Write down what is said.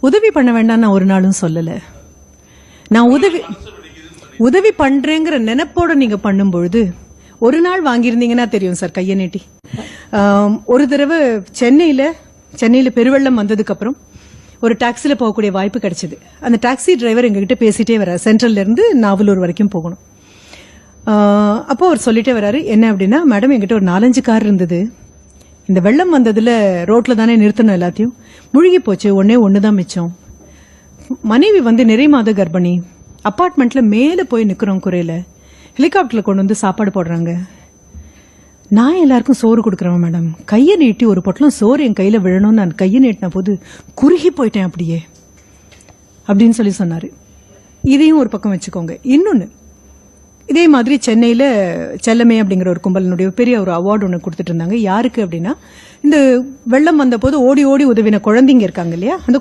உதவி பண்ண வேண்டாம் நான் ஒரு நாளும் சொல்லல. நான் உதவி பண்றேங்கிற நினைப்போட நீங்க பண்ணும்பொழுது ஒரு நாள் வாங்கியிருந்தீங்கன்னா தெரியும் சார் கையை நீட்டி. ஒரு தடவை சென்னையில பெருவெள்ளம் வந்ததுக்கு அப்புறம் ஒரு டாக்ஸில போகக்கூடிய வாய்ப்பு கிடைச்சது. அந்த டாக்ஸி டிரைவர் எங்ககிட்ட பேசிட்டே வர்றாரு. சென்ட்ரல்ல இருந்து நாவலூர் வரைக்கும் போகணும். அப்போ அவர் சொல்லிட்டே வர்றாரு, என்ன அப்படின்னா, மேடம் என்கிட்ட ஒரு 4-5 கார் இருந்தது. இந்த வெள்ளம் வந்ததுல ரோட்ல தானே நிறுத்தணும், எல்லாத்தையும் முழுகி போச்சு. ஒண்ணுதான் மிச்சம். மனைவி நிறை மாத கர்ப்பிணி. அபார்ட்மெண்ட்ல மேல போய் நிக்கிறோம் குறையில. ஹெலிகாப்டர்ல கொண்டு வந்து சாப்பாடு போடுறாங்க. நான் எல்லாருக்கும் சோறு கொடுக்கறேன் மேடம். கையை நீட்டி ஒரு பொட்டலம் சோறு என் கையில விழணும்னு நான் கையை நீட்டின போது குறுகி போயிட்டேன் அப்படியே அப்படின்னு சொல்லி சொன்னாரு. இதையும் ஒரு பக்கம் வச்சுக்கோங்க. இன்னொன்னு, இதே மாதிரி சென்னையில செல்லமே அப்படிங்கிற ஒரு கும்பலினுடைய பெரிய ஒரு அவார்டு ஒன்று கொடுத்துட்டு இருந்தாங்க. யாருக்கு அப்படின்னா, இந்த வெள்ளம் வந்த போது ஓடி ஓடி உதவின குழந்தைங்க இருக்காங்க இல்லையா, அந்த